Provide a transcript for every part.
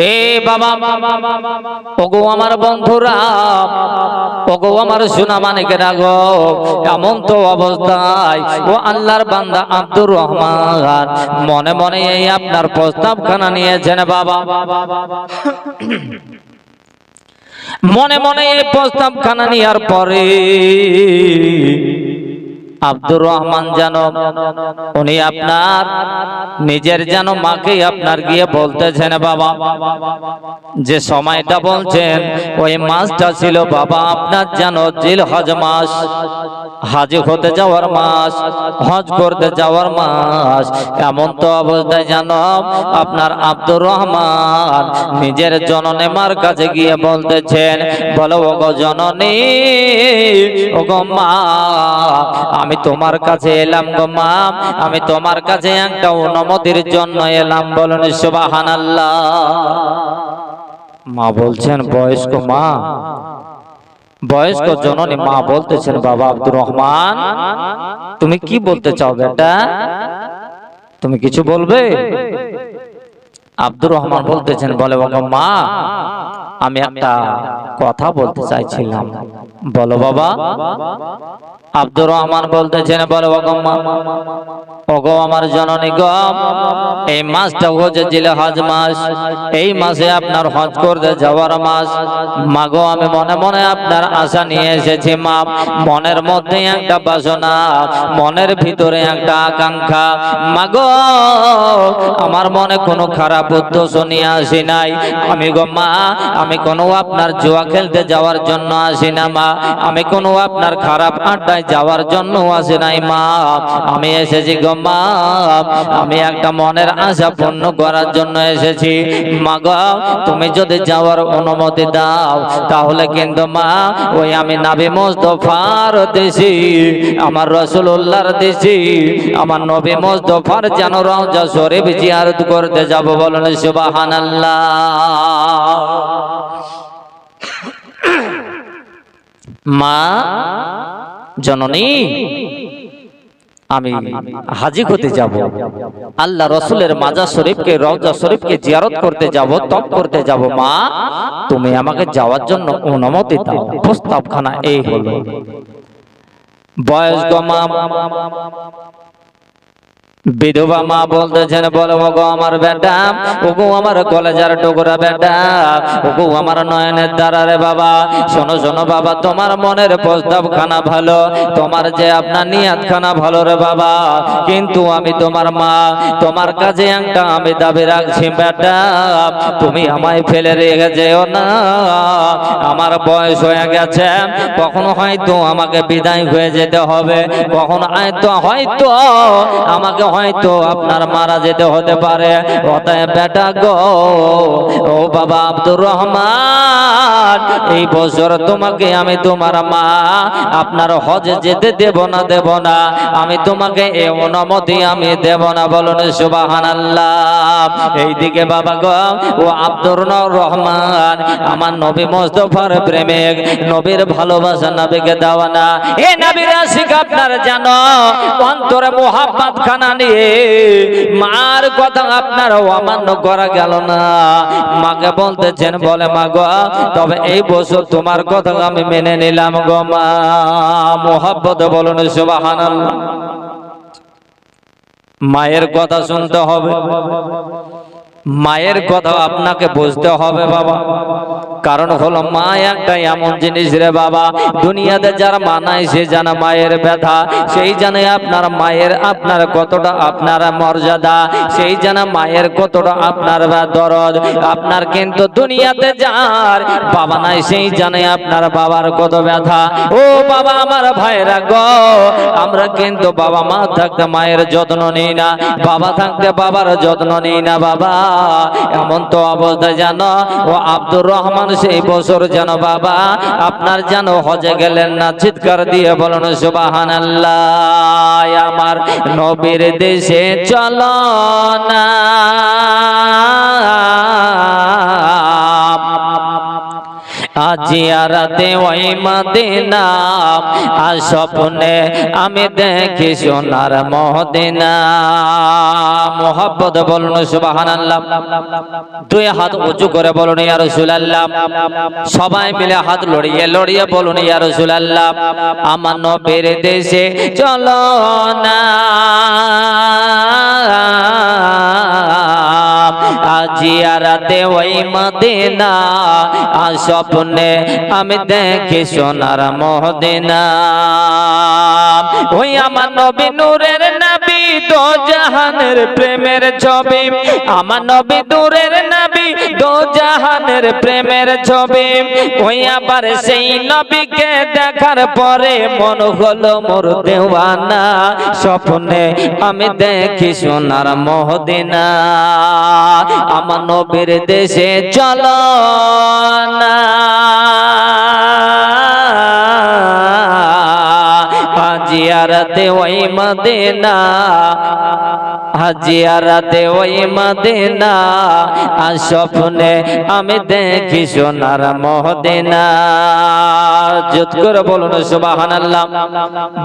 এ বাবা, ওগো আমার বন্ধুরা, ওগো আমার সোনা মানিকেরা গো, এমন তো অবস্থায় ও আল্লাহর বান্দা আব্দুর রহমান মনে মনে এই আপনার প্রস্তাবখানা নিয়েছেন বাবা। মনে মনে এই প্রস্তাবখানা নেওয়ার পরে আব্দুর রহমান যেন উনি আপনার নিজের যেন মাকে আপনার গিয়ে বলতেছেন বাবা, যে সময়টা বলছেন ওই মাসটা ছিল বাবা আপনার যেন জিলহজ মাস, হাজি হতে যাওয়ার মাস, হজ করতে যাওয়ার মাস। এমন তো অবস্থায় যেন আপনার আব্দুর রহমান নিজের জননী মার কাছে গিয়ে বলতেছেন, বলো ওগো জননী, ওগো মা, আমি তোমার কাছে এলাম গো মা, আমি তোমার কাছে একটা অনুমতির জন্য এলাম। বলুন সুবহানাল্লাহ। মা বলছেন, বয়স্ক মা, বয়স্ক জননী মা বলতেছেন, বাবা আব্দুর রহমান তুমি কি বলতে চাও বেটা, তুমি কিছু বলবে? আব্দুর রহমান বলতেছেন, বলে বাবা মা, আমি একটা কথা বলতে চাইছিলাম। বলো বাবা। আব্দুর রহমান বলতেছেন, বলো বাবা মা, ওগো আমার জননী গো, এই মাসটা হচ্ছে জিলহজ মাস, এই মাসে আপনার হজ করতে যাওয়ার মাস। মা গো, আমি মনে মনে আপনার আশা নিয়ে এসেছি মা, মনের মধ্যে একটা বাসনা, মনের ভিতরে একটা আকাঙ্ক্ষা। মা গো, আমার মনে কোনো খারাপ উদ্দেশ্য নিয়ে আসি নাই আমি গো মা, আমি কোনো আপনার জুয়া খেলতে যাওয়ার জন্য আসি না মা, আমি কোনো আপনার খারাপ আড্ডায় যাওয়ার জন্য আসি নাই মা, আমি এসেছি গো মা, আমি একটা মনের আশা পূর্ণ করার জন্য এসেছি। মা গো, তুমি যদি যাওয়ার অনুমতি দাও তাহলে কিন্তু মা ওই আমি নবী মুস্তাফার দেশে, আমার রাসূলুল্লাহর দেশে, আমার নবী মুস্তাফার যেন রওজা শরীফ জিয়ারত করতে যাব। বলুন সুবহানাল্লাহ। মা জননী, আমি হাজি হতে যাব, আল্লাহ রসুলের মাজার শরীফকে, রওজা শরীফকে জিয়ারত করতে যাব, তপ করতে যাব। মা তুমি আমাকে যাওয়ার জন্য অনুমতি দাও। প্রস্তাবখানা এই হলো। বয়স্ক মা, বিধবা মা বলতেছেন, বলো ওগো আমার বেটা, ওগো আমার কলেজার টুকরা বেটা, ওগো আমার নয়নের দ্বারা রে বাবা, শোনো শোনো বাবা, তোমার মনের প্রস্তাব খানা ভালো, তোমার যে আপনার নিয়াত খানা ভালো রে বাবা, কিন্তু আমি তোমার মা, তোমার কাছে একটা আমি দাবি রাখছি বেটা, তুমি আমায় ফেলে রেখে যেও না। আমার বয়স হয়ে গেছে, কখনো হয়তো আমাকে বিদায় হয়ে যেতে হবে, কখনো হয়তো আমাকে হয়তো আপনার মারা যেতে হতে পারে। অতএব বেটা গো, ও বাবা আব্দুর রহমান, এই বছর তোমাকে আমি তোমার মা আপনার হজে যেতে দেব না, আমি তোমাকে এই অনুমতি আমি দেব না। বলুন সুবহানাল্লাহ। এইদিকে বাবা গো, ও আব্দুর রহমান আমার নবী মুস্তাফার প্রেমিক, নবীর ভালোবাসা, নবীকে দেওয়ানা, এ নবীর আশিক আপনার জানো অন্তরে মোহাব্বত খানা নিয়ে মার কথা আপনার অমান্য করা গেল না। মাকে বলতেছেন, বলে মা গো, তবে এই বছর তোমার কথা আমি মেনে নিলাম গো মা। মোহাব্বত বলুন সুবহানাল্লাহ। মায়ের কথা শুনতে হবে, মায়ের কথা আপনাকে বুঝতে হবে বাবা। কারণ হলো মা একটা এমন জিনিস রে বাবা, দুনিয়াতে যারা মানায় সে জানে মায়ের ব্যথা, সেই জানে আপনার মায়ের আপনার কতটা আপনার মর্যাদা, সেই জানে মায়ের কতটা আপনার দরদ। আপনার কিন্তু দুনিয়াতে যার বাবা নাই সেই জানে আপনার বাবার কত ব্যথা। ও বাবা আমার ভাইরা গো, আমরা কিন্তু বাবা মা থাকতে মায়ের যত্ন নিই না, বাবা থাকতে বাবার যত্ন নিই না বাবা। এমন তো অবস্থায় জানো ও আব্দুর রহমান সেই বছর যেন বাবা আপনার যেন হজে গেলেন না। চিৎকার দিয়ে বলুন সুবহানাল্লাহ। আমার নবীর দেশে চলো না, জিয়ারতে ওই মদিনা আর স্বপ্নে আমি দেখি সোনার মদিনা। মোহাব্বত বলুন সুবহানাল্লাহ। দুই হাত উঁচু করে বলুন ইয়া রাসূলুল্লাহ। সবাই মিলে হাত লড়িয়ে লড়িয়ে বলুন ইয়া রাসূলুল্লাহ। আমার নবীর দেশে চলো না, জিয়ারতে ওই মদিনা আর স্বপ্নে আমি দেখি সোনার মদিনা। ওই আমার নবী নূরের নবী, দো জাহানের প্রেমের ছবি। আমার নবী নূরের নবী, দো জাহানের প্রেমের ছবি। ওই আবার সেই নবীকে দেখার পরে মন হলো মোর দেওয়ানা, স্বপ্নে আমি দেখি সোনার মদিনা। আমার নবীর দেশে চলো না, জিয়ারতে ওই মদিনা, জিয়ারতে ওই মদিনা আর স্বপ্নে আমি দেখি সোনার মদিনা। জোর করে বলুন সুবহানাল্লাহ।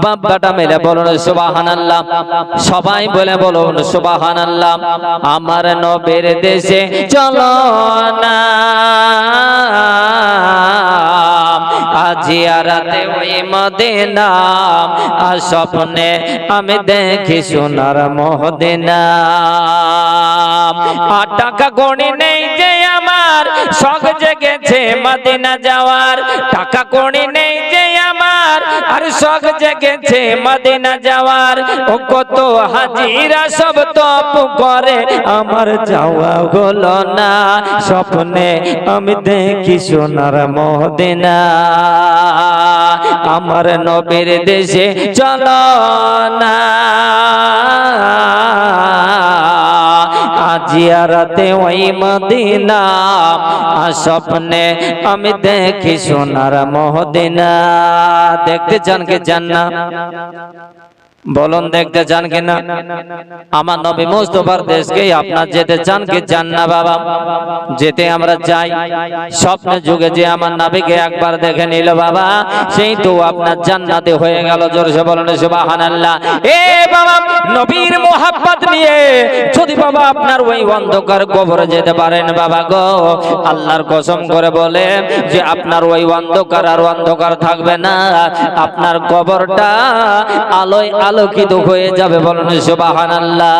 বাবাটা মেলে বলুন সুবহানাল্লাহ। সবাই বলে বলুন সুবহানাল্লাহ। আমার নবীর দেশে চলো না, জিয়ারতে ওই মদিনা আর স্বপ্নে আমি দেখি সোনার মদিনা। আর টাকা গণি নেই যে আমার শখ জেগেছে মদিনা যাওয়ার, টাকা গণি নেই যে আমার আর শখ জেগেছে মদিনা যাওয়ার। ও কত হাজিরা সব তপ করে আমার যাওয়া হলো না, স্বপ্নে আমি দেখি সোনার মদিনা। আমার নবীর দেশে চলো না, জিয়ারতে ওই মদিনা আর স্বপ্নে আমি দেখি সোনার মদিনা। দেখতে চান কি চান না বলুন, দেখতে চান কিনা? আমার নবী মুস্তাফার দেশকে আপনার যেতে চান কি চান না বাবা? যেতে আমরা চাই। স্বপ্নের যুগে যে আমার নবীকে একবার দেখে নিল বাবা, সেই তো আপনার জান্নাতে হয়ে গেল। জোরসে বলুন সুবহানাল্লাহ। এ বাবা, নবীর মোহাব্বত নিয়ে যদি বাবা আপনার ওই অন্ধকার কবরে যেতে পারেন বাবা গো, আল্লাহর কসম করে বলে যে আপনার ওই অন্ধকার আর অন্ধকার থাকবে না, আপনার কবরটা আলোয় আলোকিত হয়ে যাবে। বলুন সুবহানাল্লাহ।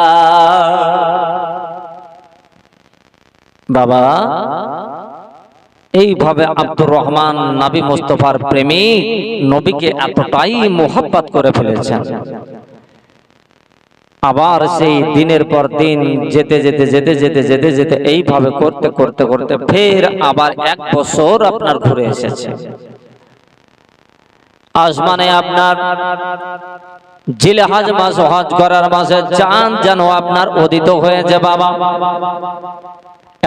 বাবা এইভাবে আব্দুর রহমান নবী মুস্তাফার প্রেমিক, নবীকে এতটাই মোহাব্বত করে ফেলেছেন। আবার সেই দিনের পর দিন যেতে যেতে যেতে যেতে যেতে যেতে এইভাবে করতে করতে করতে ফের আবার 1 বছর আপনার ঘুরে এসেছে। আসমানে আপনার জিলহজ মাস, হজ করার মাসে চাঁদ যেন আপনার উদিত হয়েছে বাবা।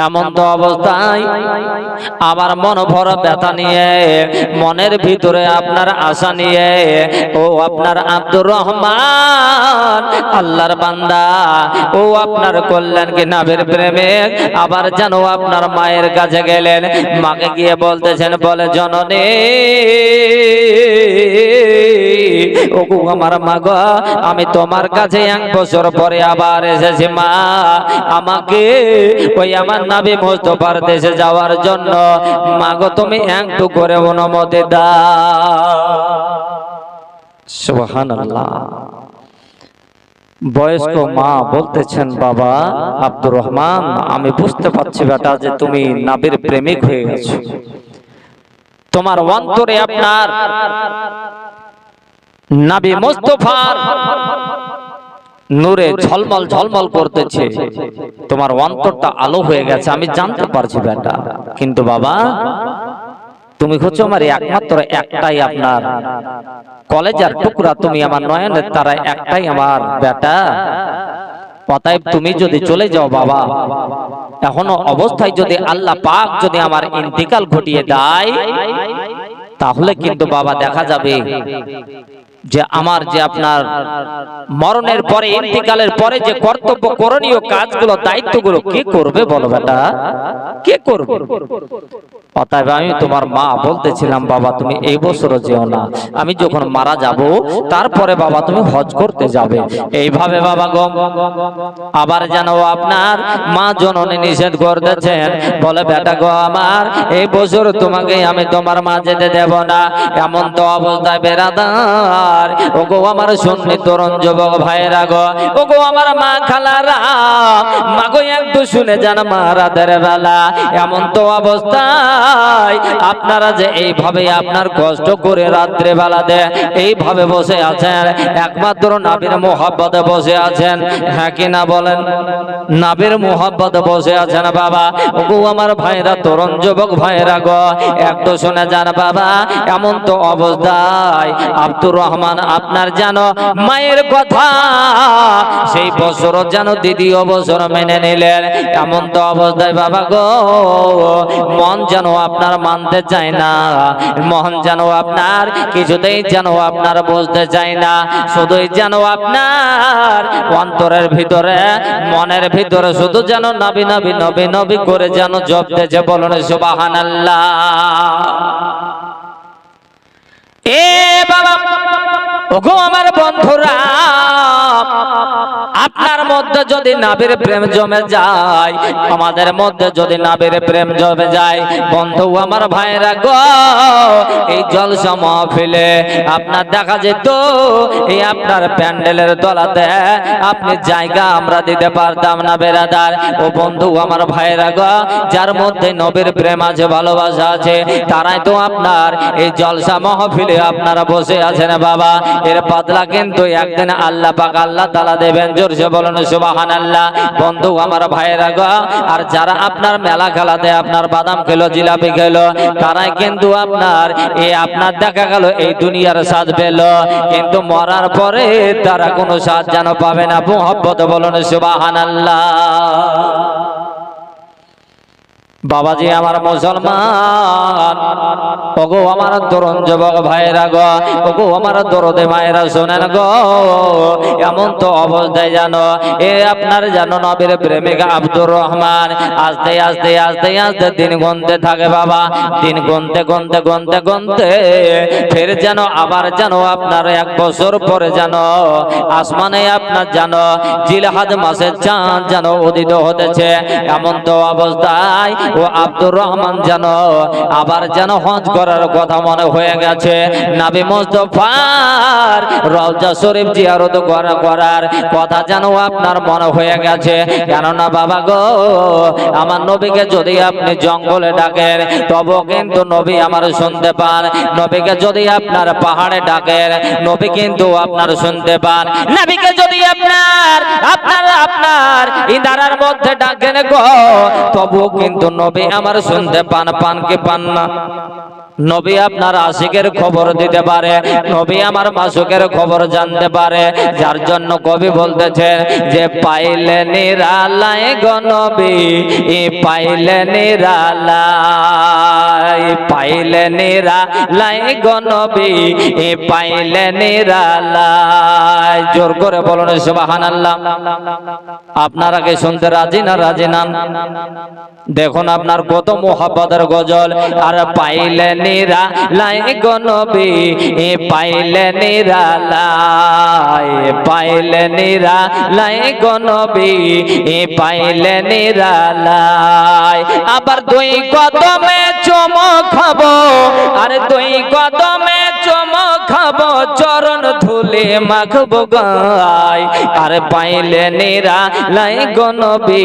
এমন তো অবস্থায় আমার মন ভরা ব্যথা নিয়ে, মনের ভিতরে আপনার আশা নিয়ে ও আপনার আব্দুর রহমান আল্লাহর বান্দা, ও আপনার কল্যাণ কি নবীর প্রেমিক আবার যেন আপনার মায়ের কাছে গেলেন। মাকে গিয়ে বলতেছেন, বলে জননী ওগো আমার মা গো, আমি তোমার কাছে 1 বছর পরে আবার এসেছি মা, আমাকে ওই আমার নবী মুস্তাফার দেশে যাওয়ার জন্য মা গো তুমি একটু করে অনুমতি দাও। সুবহানাল্লাহ। বয়স্ক মা বলতেছেন, বাবা আব্দুর রহমান, আমি বুঝতে পারছি বেটা যে তুমি নবীর প্রেমিক হয়ে গেছো, তোমার অন্তরে আপনার নবী মুস্তাফার নূরে ঝলমল ঝলমল করতেছে, তোমার অন্তরটা আলো হয়ে গেছে, আমি জানতে পারছি বেটা। কিন্তু বাবা তুমি হচ্ছে আমার একমাত্র একটাই আপনার কলেজার টুকরা, তুমি আমার নয়নের তারা একটাই আমার বেটা। অতএব তুমি যদি চলে যাও বাবা, এখনো অবস্থায় যদি আল্লাহ পাক যদি আমার ইন্তিকাল ঘটিয়ে দেয়, তাহলে কিন্তু বাবা দেখা যাবে যে আমার যে আপনার মরণের পরে ইন্তিকালের পরে যে কর্তব্য করণীয় কাজগুলো দায়িত্বগুলো কে করবে বলো বেটা, কে করবে? অতএব আমি তোমার মা বলতেছিলাম বাবা তুমি এই বছরও যেও না, আমি যখন মারা যাব তারপরে বাবা তুমি হজ করতে যাবে। এইভাবে বাবা গো আবার যেন আপনার মা জননী নিষেধ করতেছেন, বলে বেটা গো আমার এই বছর তোমাকে আমি তোমার মা যেতে দেব না। এমন তো অবস্থায় বেরাদার ও গো আমার সুন্নি তরুণ যুবক ভাইরা গো, ও গো আমার মা খালারা, মা গো একটু শুনে যান মা রাতের বেলা এমন তো অবস্থায় আপনারা যে এইভাবে আপনার কষ্ট করে রাত্রে বেলা দে এইভাবে বসে আছেন, একমাত্র নাবির মোহাব্বতে বসে আছেন, হ্যাঁ কি না বলেন? নাবির মোহাব্বতে বসে আছেন বাবা। ও গো আমার ভাইরা তরুণ যুবক ভাইরা গো একটু শুনে যান বাবা, এমন তো অবস্থায় আব্দুর রহমান আপনার জানো মায়ের কথা সেই বছর যেন দ্বিতীয় বছর মেনে নিলেন। এমন তো অবস্থায় বাবা গো মন যেন আপনার মানতে চায় না, মন যেন আপনার কিছুতেই যেন আপনার বুঝতে চায় না, শুধুই যেন আপনার অন্তরের ভিতরে মনের ভিতরে শুধু যেন নবী নবী নবী নবী করে যেন জপতেছে। বলুন সুবহানাল্লাহ। এ বাবা ওগো আমার বন্ধুরা, আপনার মধ্যে যদি নাবির প্রেম জমে যায়, আমাদের মধ্যে যদি নাবির প্রেম জমে যায়, বন্ধু আমার ভাইরা গো এই জলসা মাহফিলে আপনার দেখা যেত এই আপনার প্যান্ডেলের তলাতে আপনি জায়গা আমরা দিতে পারতাম না বেরাদার। ও বন্ধু আমার ভাইরা গো যার মধ্যে নবীর প্রেম আছে ভালোবাসা আছে তারাই তো আপনার এই জলসা মাহফিলে আপনারা বসে আছেন বাবা। এর বদলা কিন্তু একদিন আল্লাহ পাক আল্লাহ তাআলা দেবেন। জোরসে বলুন সুবহানাল্লাহ। বন্ধু আমার ভাইরা গো আর যারা আপনার মেলা খেলাতে আপনার বাদাম খেলো জিলাপি খেলো তারাই কিন্তু আপনার এই আপনার দেখা গেল এই দুনিয়ার স্বাদ পেল, কিন্তু মরার পরে তারা কোনো স্বাদ যেন পাবে না। মুহাব্বত বলুন সুবহানাল্লাহ। বাবাজি আমার মুসলমান, ওগো আমার তরুণ যুবক ভাইরা গো, ওগো আমার দরদে মায়েরা শোনেন গো, এমন তো অবস্থায় জানো এ আপনার জানো নবীর প্রেমিকা আব্দুর রহমান আস্তে আস্তে আস্তে আস্তে দিন গুনতে থাকে বাবা। দিন গুনতে গুনতে গুনতে গুনতে ফের যেন আবার যেন আপনার 1 বছর পরে যেন আসমানে আপনার যেন জিলহজ মাসের চাঁদ যেন উদিত হতেছে। এমন তো অবস্থায় ও আব্দুর রহমান যেন আবার যেন হজ করার কথা মনে হয়ে গেছে। নবী মুস্তাফার রওজা শরীফ জিয়ারত করার কথা যেন আপনার মনে হয়ে গেছে। কেননা বাবা গো আমার নবীকে যদি আপনি জঙ্গলে ডাকেন তবে কিন্তু নবী আমার শুনতে পান, নবীকে যদি আপনার পাহাড়ে ডাকেন নবী কিন্তু আপনার শুনতে পান, নবীকে যদি আপনার আপনার আপনার ইদারার মধ্যে ডাকেন গো তবুও কিন্তু নবী আমার শুনতে পান। পান কি পান না? নবী আপনার আশিকের খবর দিতে পারে, নবী আমার মাসুকের খবর জানতে পারে। যার জন্য কবি বলতেছেন যে পাইলে নিরালাই গো নবী পাইলে নিরালাই, পাইলে নিরালাই গো নবী পাইলে নিরালাই। জোর করে বলুন সুবহানাল্লাহ। আপনারা কি শুনতে রাজি না রাজি না? দেখুন আপনার কত মুহাব্বতের গজল। আর পাইলে নিরালাই গো নবী পাইলে নিরালাই, পাইলে নিরালাই গো নবী পাইলে নিরালাই। আবার 2 কদমে চুমো খাবো, আর 2 কদমে চুমো খাবো, চরণ ধুলে মাখবো গায়। আর পাইলে নিরালাই গো নবী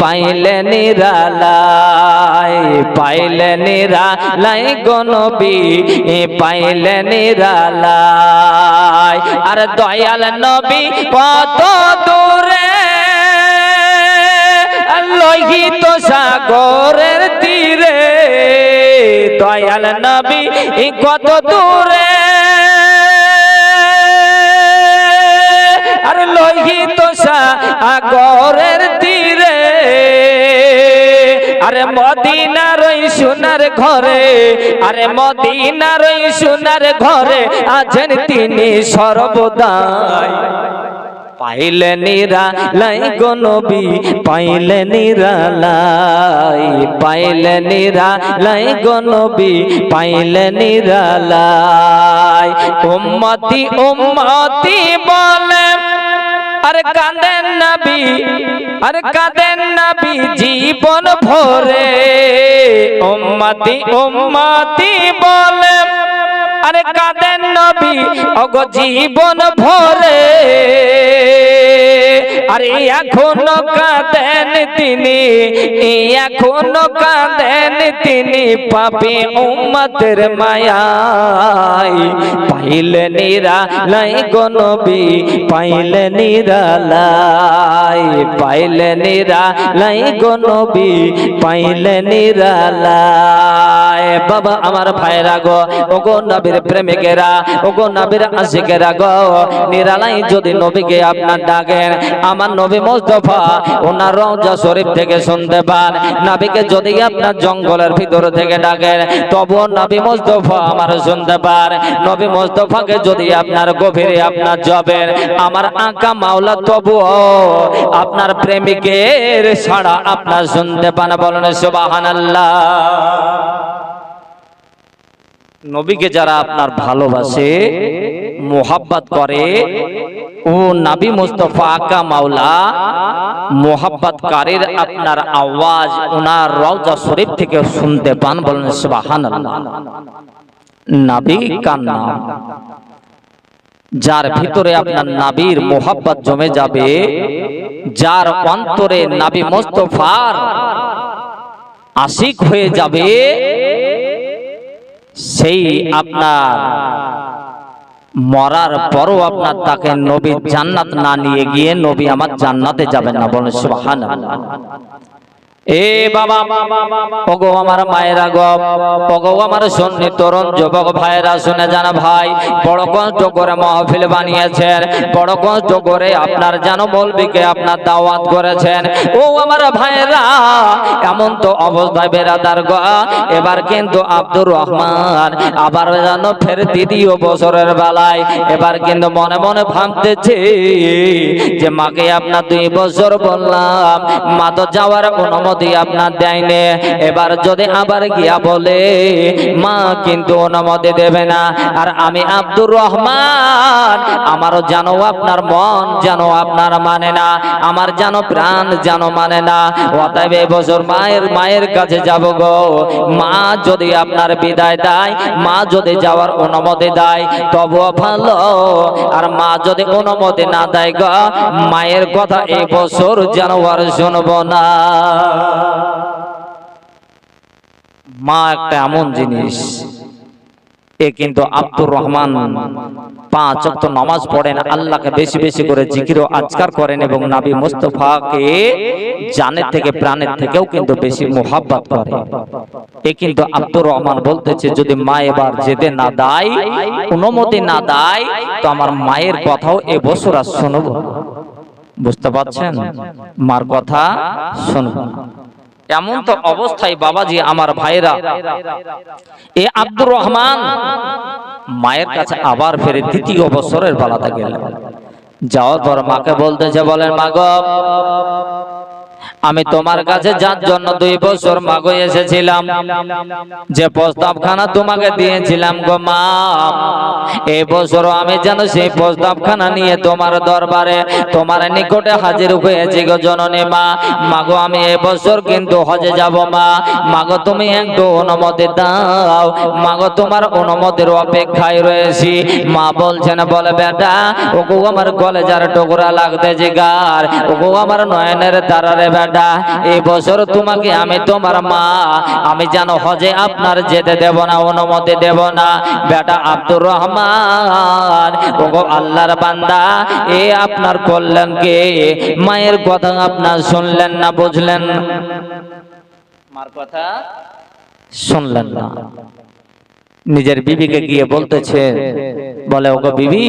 পাইলে নিরালাই, পাইলে নিরালাই গো নবী পাইলে নিরালাই। আর দয়াল নবী কত দূরে লোহিত সাগরের তীরে, দয়াল নবী কত দূরে আর লোহিত সাগরের তীরে। আরে মদিনার ওই সোনার ঘরে, আরে মদিনার ওই সোনার ঘরে আছেন তিনি সর্বদাই। পাইলে নিরালাই গো নবী, পাইলে নিরালাই, পাইলে নিরালাই গো নবী, পাইলে নিরালাই। উম্মতি উম্মতি বলে আরে কাঁদেন নবী, আরে কাঁদেন নবী জীবন ভরে। উম্মতি উম্মতি বলে আরে কাঁদেন নবী ওগো জীবন ভরে। আরে এখনো কাঁদেন তিনি, এখনো কাঁদেন তিনি পাপী উম্মতের মায়ায়। পাইলে নিরালাই গো নবী, পাইলে নিরালাই, পাইলে নিরালাই গো নবী, পাইলে নিরালাই। বাবা আমার ভাইরা গো, ওগো নবীর প্রেমিকেরা, ওগো নবীর আশিকেরা গো, নিরালাই যদি নবীকে আপনার ডাকেন, আমার নবী মুস্তাফা ওনার রওজা শরীফ থেকে শুনতে পান। নবীকে যদি আপনার জঙ্গলের ভিতর থেকে ডাকেন, তবুও নবী মুস্তাফা আমার শুনতে পান। নবী মুস্তাফাকে যদি আপনার গভীরে আপনার যাবেন, আমার আকা মাওলা তবুও আপনার প্রেমিকের ছাড়া আপনার শুনতে পান। বলেন সুবহানাল্লাহ। নবীকে যারা আপনার ভালোবাসে, মোহাব্বত করে, ও নবী মুস্তাফা আকা মাওলা মোহাব্বতকারীর আপনার আওয়াজ ওনার রওজা শরীফ থেকে শুনতে পান। বলেন সুবহানাল্লাহ। নবী কার নাম, যার ভিতরে আপনার নবীর মোহাব্বত জমে যাবে, যার অন্তরে নবী মুস্তাফার আশিক হয়ে যাবে, সেই আপনার মরার পরও আপনার তাকে নবী জান্নাত না নিয়ে গিয়ে নবী আমার জান্নাতে যাবেন না। বলেন সুবহানাল্লাহ। এ বাবা, ওগো আমার মায়েরা গো, ওগো আমার সুন্নি তরুণ যুবক ভাইরা শুনে যান ভাই, বড় কষ্ট করে মাহফিল বানিয়েছেন, বড় কষ্ট করে আপনার যেন মৌলবীকে আপনার দাওয়াত করেছেন। ও আমার ভাইরা, এমন তো অবস্থায় বেরাদার গো, এবার কিন্তু আব্দুর রহমান আবার যেন ফের দ্বিতীয় বছরের বেলায় এবার কিন্তু মনে মনে ভাবতেছে যে মাকে আপনার 2 বছর বললাম, মা তো যাওয়ার অনুমতি আপনার দেয়নি। এবার যদি আবার গিয়া বলে, মা কিন্তু অনুমতি দেবে না। আর আমি আব্দুর রহমান, আমারও জানো আপনার মন জানো আপনার মানে না, আমার জানো প্রাণ জানো মানে না। অতএব এবছর মায়ের কাছে যাব গো। মা যদি আপনার বিদায় দেয়, মা যদি যাওয়ার অনুমতি দেয় তবুও ভালো, আর মা যদি অনুমতি না দেয় গো, মায়ের কথা এবছর যেন আর শুনবো না। মা একটা এমন জিনিস, এ কিন্তু আব্দুর রহমান 5 ওয়াক্ত নামাজ পড়েন, আল্লাহকে বেশি বেশি করে জিকির ও আজকার করেন এবং নবী মুস্তাফাকে জানের থেকে প্রাণের থেকেও কিন্তু বেশি মোহাব্বত করে। এ কিন্তু আব্দুর রহমান বলতেছে, যদি মা এবার যেতে না দেয়, অনুমতি না দেয়, তো আমার মায়ের কথাও এবছর আর শুনবো। বুঝতে পারছেন? মার কথা শুনবো। এমন তো অবস্থায় বাবাজি আমার ভাইরা, এ আব্দুর রহমান মায়ের কাছে আবার ফেরে 2য় বছরের বেলাতে গেলেন। যাওয়ার পর মাকে বলতেছে, বলেন মা গো, আমি তোমার কাছে যার জন্য 2 বছর মাগো এসেছিলাম, যে প্রস্তাবখানা তোমাকে দিয়েছিলাম গো মা, এই বছরও আমি যেন সেই প্রস্তাবখানা নিয়ে তোমার দরবারে তোমার নিকটে হাজির হয়েছি গো জননী মা। মাগো আমি এই বছর কিন্তু হজে যাব মা, মাগো তুমি একটু অনুমতি দাও, মাগো তোমার অনুমতির অপেক্ষায় রয়েছি। মা বলছেন, বলে বেটা, ওগো আমার কলেজার টুকরা লাগতে জিগার, ওগো আমার নয়নের তারারে বেটা, এই বছর তোমাকে আমি তোমার মা আমি যেন হজে আপনার যেতে দেব না, অনুমতি দেব না। বেটা আব্দুর রহমান, ওগো আল্লাহর বান্দা, এ আপনার করলেন কে? মায়ের কথা আপনার শুনলেন না, বুঝলেন? মার কথা শুনলেন না। নিজের বিবিকে গিয়ে বলতেছে, বলে ওগো বিবি,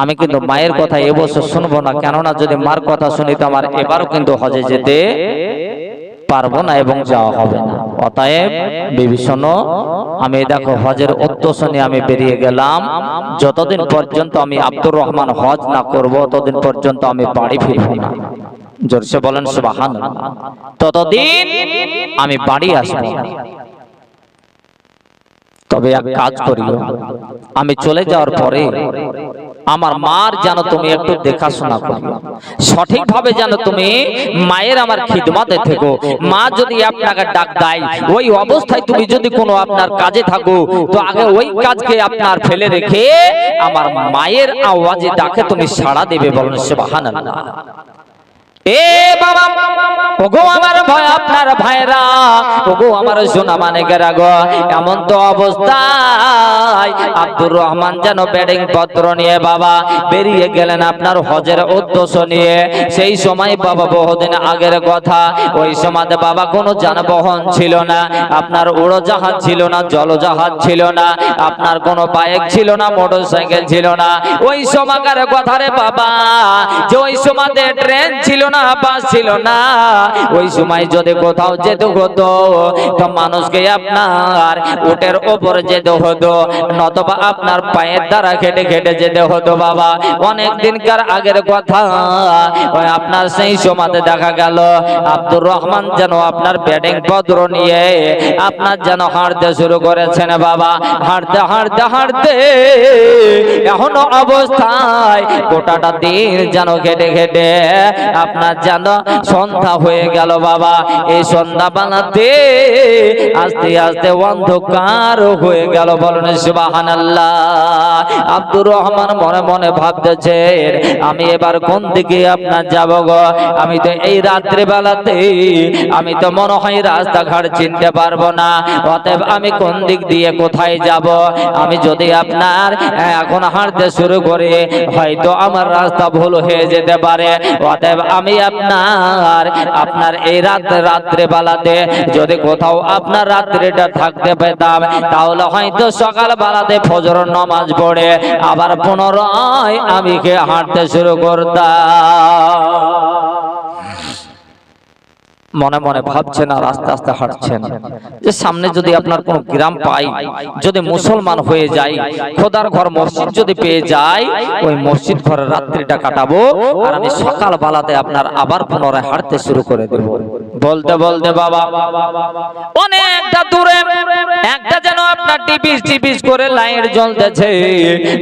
আমি কিন্তু মায়ের কথা এবছর শুনবো না, কেননা যদি মার কথা শুনি তো আমার এবারও কিন্তু হজে যেতে পারবো না এবং যাওয়া হবে না। অতএব বিবি শোনো, আমি দেখো হজের উদ্দেশ্য নিয়ে আমি বেরিয়ে গেলাম। যতদিন পর্যন্ত আমি আব্দুর রহমান হজ না করব ততদিন পর্যন্ত আমি বাড়ি ফিরবো না। জোরসে বলেন সুবহানাল্লাহ। ততদিন আমি বাড়ি আসবো। তবে এক কাজ করিও, আমি চলে যাওয়ার পরে আমার মার যেন তুমি একটু দেখাশোনা করো, সঠিকভাবে যেন তুমি মায়ের আমার খিদমতে থেকো। মা যদি আপনাকে ডাক দেয়, ওই অবস্থায় তুমি যদি কোনো আপনার কাজে থাকো, তো আগে ওই কাজকে আপনার ফেলে রেখে আমার মায়ের আওয়াজে ডাকে তুমি সাড়া দেবে। বলেন সুবহানাল্লাহ। এ বাবা, ওগো আমার ভাই, আপনার ভাইরা, ওগো আমার সোনা মানিকেরা গো, এমন তো অবস্থায় আব্দুর রহমান যেন বেডিং পত্র নিয়ে বাবা বেরিয়ে গেলেন আপনার হজের উদ্দেশ্য নিয়ে। সেই সময় বাবা বহুদিন আগের কথা, ওই সময় বাবা কোনো যানবাহন ছিল না, আপনার উড়োজাহাজ ছিল না, জলজাহাজ ছিল না, আপনার কোনো বাইক ছিল না, মোটরসাইকেল ছিল না। ওই সময়কার কথা রে বাবা, যে ওই সময় ট্রেন ছিল না, বাস ছিল না। ওই সময় যদি কোথাও যেতে হতো তো মানুষকে আপনার উটের উপরে যেতে হতো, নতবা আপনার পায়ের দ্বারা খেটে খেটে যেতে হতো বাবা। অনেক দিনকার আগের কথা, আপনার সেই সময় দেখা গেল আব্দুর রহমান যেন আপনার বেডিং পত্র নিয়ে আপনার যেন হাঁটতে শুরু করেছেন বাবা। হাঁটতে হাঁটতে হাঁটতে এখনো অবস্থায় গোটাটা দিন যেন খেটে খেটে আপনার যেন সন্ধ্যা হয়ে গেল বাবা। এই সন্ধ্যা বানাতে আস্তে আস্তে অন্ধকার হয়ে গেল। বলেন সুবহানাল্লাহ। আব্দুর রহমান মনে মনে ভাবতেছে, আমি এবার কোন দিকে আপনার যাব গো? আমি তো এই রাত্রে বেলাতে আমি তো মনে হয় রাস্তাঘাট চিনতে পারবো না। অতএব আমি কোন দিক দিয়ে কোথায় যাব? আমি যদি আপনার এখন হাঁটতে শুরু করি, হয়তো আমার রাস্তা ভুল হয়ে যেতে পারে। অতএব আমি আপনার এই রাত্রে বেলাতে যদি কোথাও আপনার রাত্রিটা থাকতে পেতাম, তাহলে হয়তো সকাল বেলাতে ফজর নামাজ পড়ে আবার পুনরায় আমি হাঁটতে শুরু করতাম। মনে মনে ভাবছেন আর আস্তে আস্তে হাঁটছেন যে সামনে যদি আপনার কোন গ্রাম পাই, যদি মুসলমান হয়ে যাই, খোদার ঘর মসজিদ যদি পেয়ে যাই, ওই মসজিদ ঘরে রাত্রিটা কাটাবো আর আমি সকাল বেলাতে আপনার আবার পুনরায় হাঁটতে শুরু করে দেব। বলতে বলতে বাবা অনেকটা দূরে একটা যেন আপনার টিপিস টিপিস করে লাইট জ্বলতেছে,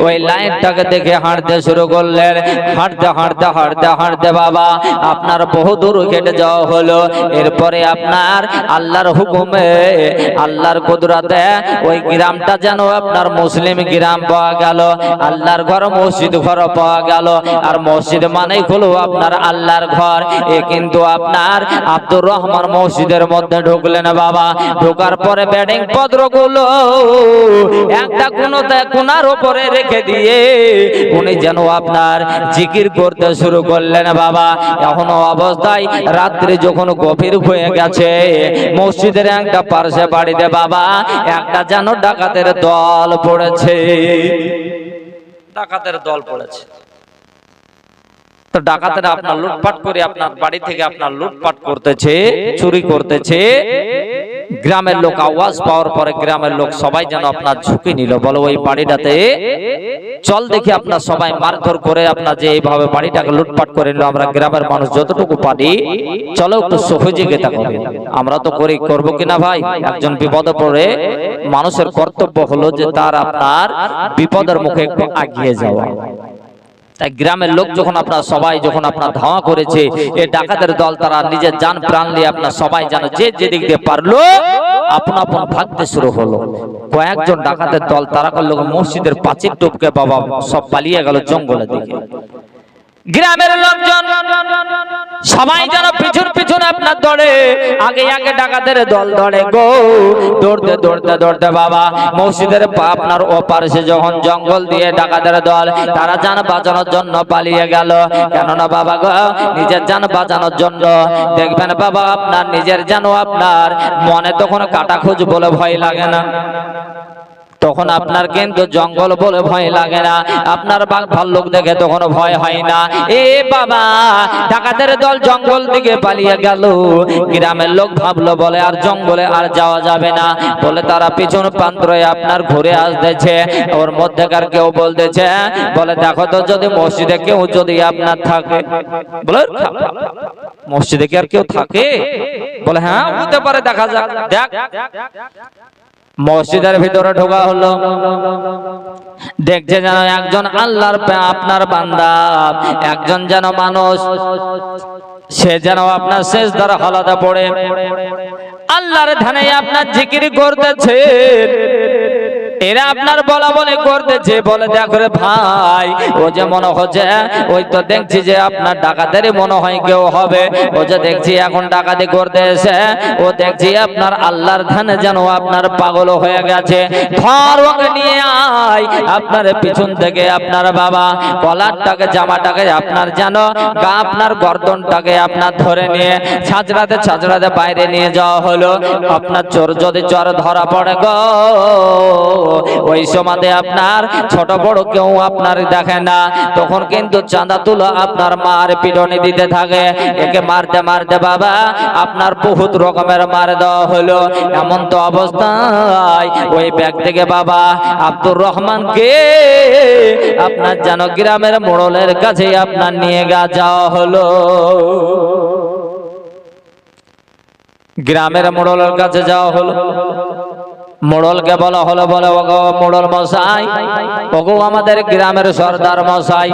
ওই লাইটটাকে দেখে হাঁটতে শুরু করলেন। হাঁটতে হাঁটতে হাঁটতে হাঁটতে বাবা আপনার বহু দূর কেটে যাওয়া হলো। এরপরে আপনার আল্লাহর হুকুমে, আল্লাহর কুদরতে ওই গ্রামটা যেন আপনার মুসলিম গ্রাম পাওয়া গেল। আল্লাহর ঘর, মসজিদ ঘর পাওয়া গেল। আর মসজিদ মানেই হলো আপনার আল্লাহর ঘর। এ কিন্তু আপনার আব্দুর রহমান মসজিদের মধ্যে ঢুকলেন বাবা। ঢোকার পরে বেডিং পত্রগুলো একটা কোনার উপরে রেখে দিয়ে উনি যেন আপনার জিকির করতে শুরু করলেন বাবা। এখনো অবস্থায় রাত্রি যখন গভীর হয়ে গেছে, মসজিদের একটা পাশে বাড়িতে বাবা একটা যেন ডাকাতের দল পড়েছে। ডাকাতের দল পড়েছে। তো ডাকাতেরা আপনার লুটপাট করে আপনার বাড়ি থেকে আপনার লুটপাট করতেছে, চুরি করতেছে। গ্রামের লোক আওয়াজ পাওয়ার পরে গ্রামের লোক সবাই যেন আপনার ঝুঁকি নিল। বলো ওই বাড়িটাতে চল দেখি আপনার সবাই মারধর করে আপনার যে এইভাবে বাড়িটাকে লুটপাট করে নিল, আমরা গ্রামের মানুষ যতটুকু পারি চলো একটু সহযোগিতা করি। আমরা তো করবো কিনা ভাই? একজন বিপদে পড়ে মানুষের কর্তব্য হলো যে তার আপনার বিপদের মুখে একটু এগিয়ে যাওয়া। তাই গ্রামের লোক যখন আপনার সবাই যখন আপনার ধাওয়া করেছে, এই ডাকাতের দল তারা নিজের জান প্রাণ নিয়ে আপনার সবাই যেন যে যেদিক দিয়ে পারলো আপন আপন ভাগতে শুরু হলো। কয়েকজন ডাকাতের দল তারা করলো মসজিদের পাঁচিল টপকে বাবা সব পালিয়ে গেল জঙ্গলের দিকে। গ্রামের লোকজন সবাই যেন পিছন পিছনে আপনার দৌড়ে, আগে আগে ডাকাতের দল দৌড়ে গো। দৌড়তে দৌড়তে দৌড়তে বাবা মসজিদের আপনার ওপাশে যখন জঙ্গল দিয়ে ডাকাতের দল তারা যান বাঁচানোর জন্য পালিয়ে গেল। কেননা বাবা গো নিজের যান বাঁচানোর জন্য দেখবেন বাবা আপনার নিজের যেন আপনার মনে তখন কাটা খোঁজ বলে ভয় লাগে না। তখন আপনার কিন্তু জঙ্গল বলে ভয় লাগে না, আপনার বাঘ ভাল্লুক দেখে তখন ভয় হয় না। এ বাবা, ডাকাতের দল জঙ্গল দিকে পালিয়ে গেল। গ্রামের লোক ভাবলো বলে আর জঙ্গলে আর যাওয়া যাবে না, বলে তারা পিছন প্রান্তরে আপনার ঘুরে আসতেছে। ওর মধ্যেকার কেউ বলতেছে, বলে দেখো তো যদি মসজিদে কেউ যদি আপনার থাকে। বলে মসজিদে কি আর কেউ থাকে? বলে হ্যাঁ হতে পারে, দেখা যাক। দেখ, মসজিদের ভিতরে ঢোকা হলো, দেখছে যেন একজন আল্লাহর আপনার বান্দা, একজন যেন মানুষ, সে যেন আপনার সিজদার হালাতে পড়ে আল্লাহর ধ্যানে আপনার জিকির করতেছে। এরা আপনার বলা বলে করতেছে। বলে দেখো রে ভাই, ও যে মনে হচ্ছে, ওই তো দেখছি যে আপনার ডাকাতেরই মনে হয় কেউ হবে। ও যে দেখছি এখন ডাকাতি করতে এসে, ও দেখছি আপনার আল্লাহর ধ্যানে যেন আপনার পাগল হয়ে গেছে। ধর ওকে নিয়ে আয়। আপনার পিছন থেকে আপনার বাবা কলারটাকে, জামাটাকে আপনার যেন গা, আপনার গর্দনটাকে আপনার ধরে নিয়ে ছাঁচড়াতে ছাঁচড়াতে বাইরে নিয়ে যাওয়া হলো। আপনার চোর যদি চোর ধরা পড়ে গো, ওই সমাজে আপনার ছোট বড় কেউ আপনার দেখে না, তখন কিন্তু চাঁদা তুলো আপনার মার পিটনি দিতে থাকে। একে মারতে মারতে বাবা আপনার বহুত রকমের মার দেওয়া হলো। এমন তো অবস্থায় ওই ব্যক্তিকে বাবা আব্দুর রহমানকে আপনার যেন গ্রামের মোড়লের কাছে আপনার নিয়ে যাওয়া হলো। গ্রামের মোড়লের কাছে যাওয়া হলো। মোড়লকে বলা হলো, বলে ওগো মোড়ল মশাই, ওগো আমাদের গ্রামের সর্দার মশাই,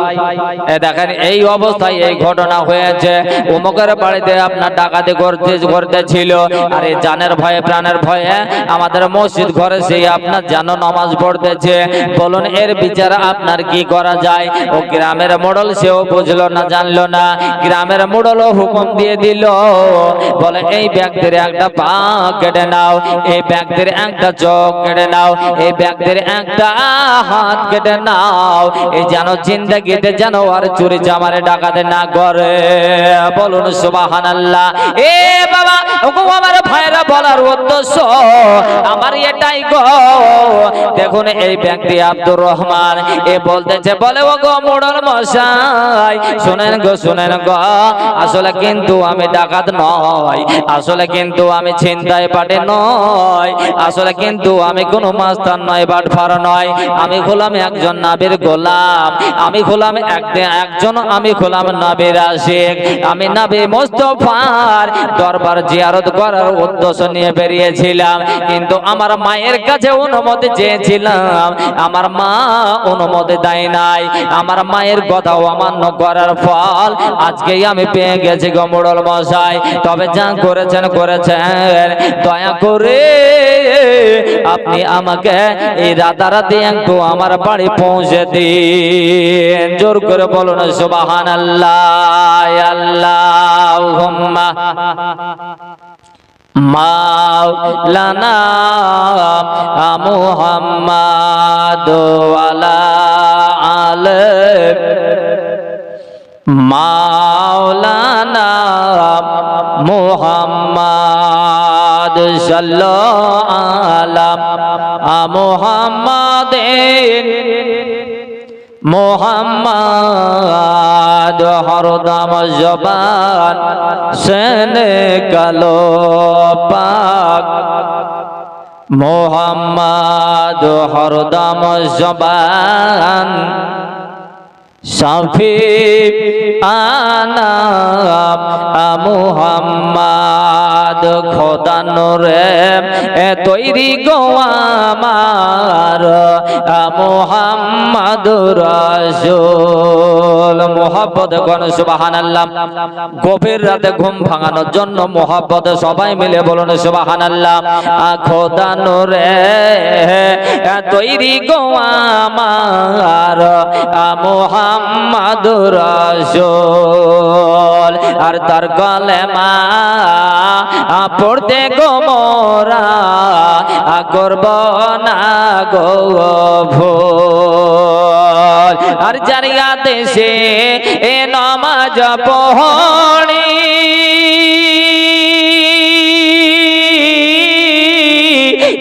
দেখেন এই অবস্থায় এই ঘটনা হয়েছে। অমুকের বাড়িতে আপনার ডাকাতি করতেছিল, আর এই জানের ভয়ে প্রাণের ভয়ে আমাদের মসজিদ ঘরে সেই আপনার যেন নামাজ পড়তেছে। বলুন এর বিচার আপনার কি করা যায়? ও গ্রামের মোড়ল সেও বুঝলো না, জানলো না। গ্রামের মোড়লও হুকুম দিয়ে দিল, বলে এই ব্যক্তির একটা পা কেটে নাও, এই ব্যক্তির একটা চোখ কেটে নাও, এই ব্যক্তির একটা হাত কেটে নাও, এই যেন জিন্দেগিতে যেন আর চুরি চামারে ডাকাতে না করে। বলুন সুবহানাল্লাহ। এ বাবা, ওগো আমার ভাইরা, বলার উদ্দেশ্য আমার এটাই গো। দেখুন এই ব্যক্তি আব্দুর রহমান, এ বলতেছে, বলে ওগো মোড়ল মশাই, শুনেন গো শুনেন গো, আসলে কিন্তু আমি ডাকাত নয়, আসলে কিন্তু আমি ছিনতাই পাটে নয়, আসলে কিন্তু আমি কোনো মাস্তান নয়, বাটফার নয়, আমি হলাম একজন নবীর গোলাম, আমি হলাম একজন আমি হলাম নবীর আশিক। আমি নবী মুস্তাফার দরবার জিয়ারত করার উদ্দেশ্য নিয়ে বেরিয়েছিলাম, কিন্তু আমার মায়ের কাছে অনুমতি চেয়েছিলাম, আমার মা অনুমতি দেয় নাই। আমার মায়ের কথা অমান্য করার ফল আজকেই আমি পেয়ে গেছি গো মোড়ল মশাই। তবে যা করেছেন করেছেন, দয়া করে আপনি আমাকে এই রাতারাতি একটু আমার বাড়ি পৌঁছে দিন। জোর করে বলুন সুবহানাল্লাহ। আল্লাহুম্মা মাওলানা মুহাম্মাদ ওয়ালা আলে মাওলানা মুহাম্মাদ সাল্লাল্লাহু আলা মুহাম্মাদিন মোহাম্মদ হরদম জবান সেনে কালো পাক, মোহাম্মদ হরদম জবান সাফি আনা মুহাম্মদ খোদা নূরে তৈরি গো আমার মুহাম্মদ রাসূল। মোহাব্বত গণ সুবহানাল্লাহ। গভীর রাতে ঘুম ভাঙানোর জন্য মোহাব্বত সবাই মিলে বলুন সুবহানাল্লাহ। খোদা নূরে তৈরি গো আমার মুহাম্মদ রাসূল। আর তার কলেমা পড়তে গো মোরা করব না গো ভুল। আর জারিয়া দেশে এ নামাজ পড়ি,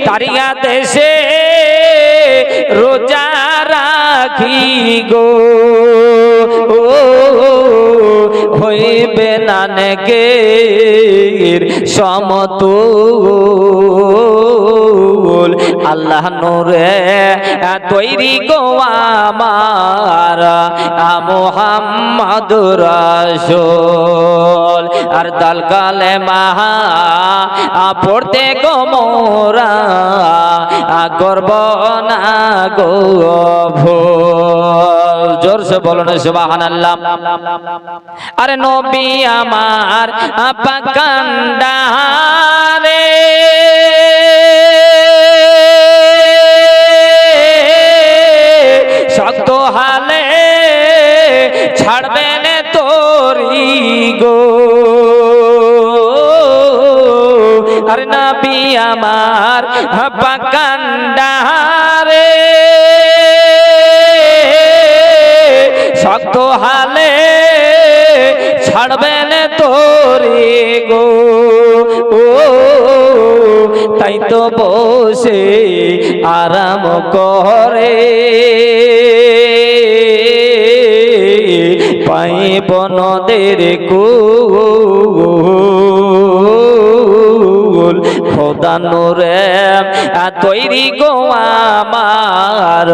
তারিয়া দেশে রোজা রাখি গো হইবে না নেকের সমতুল আল্লাহ নূরে তৈরি গো আমার মুহাম্মাদুর রাসূল আর দাল কালেমা পড়তে গো মোরা করব না গো ভুল জোরসে বলুন সুবহানাল্লাহ আরে নবী আমার পাকান্ডারে শক্ত হালে ছাড়বেন তোরি গো আর নবী আমার পাকান্ডারে শক্ত হালে ছাড়বেন তোরে গো তাই তো বসে আরাম করে পাইব নদের কুল খোদা নূরে তৈরি গো আমার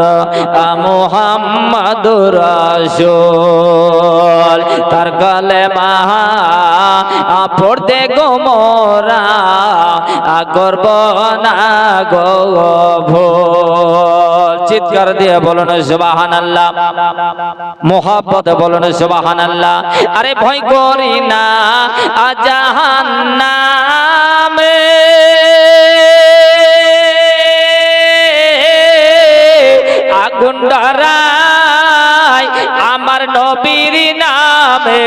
মুহাম্মাদুর রাসূল তার কালেমা পড়তে গো মোরা করব না গো ভুল চিৎকার দিয়ে বলুন সুবহানাল্লাহ মুহাব্বত বলুন সুবহানাল্লাহ আরে ভয় করি না জাহান্নামে আগুন ডরাই আমার নবীর নামে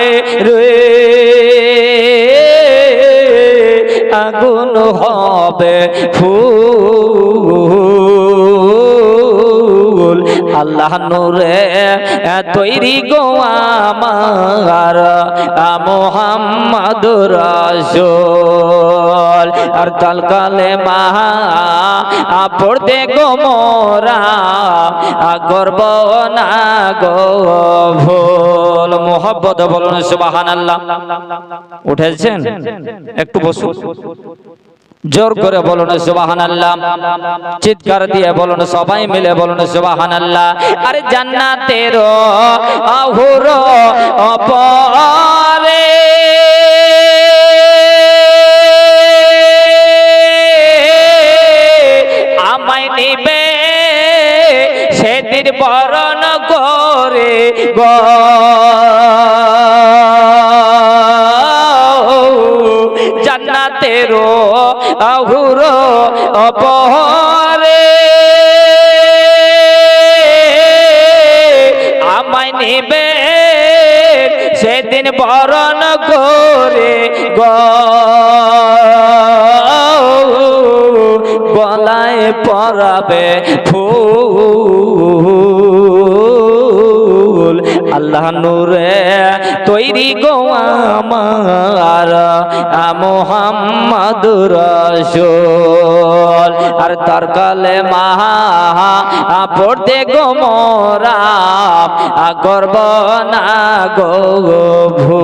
রে আগুন হবে ফুল আল্লাহ নূরে তৈরি গো আমার মুহাম্মাদুর রাসূল আর তাল কালেমা পড়তে গো মোরা করব না গো ভুল মুহাব্বত বলুন সুবহানাল্লাহ উঠেছেন একটু বসুন জোর করে বলুন সুবহানাল্লাহ চিৎকার দিয়ে বলুন সবাই মিলে বলুন সুবহানাল্লাহ আরে জান্নাতের আহুর পরে আমায় নিবে সেদিন বরণ করে গো জান্নাতের আহুর পরে আমায় নিবে সেদিন বরণ করে গলায় পরাবে ফুল আল্লাহ নূরে তৈরি গো আমার মুহাম্মাদুর রাসূল আর তার কালেমা পড়তে গো মোরা করব না গো ভুল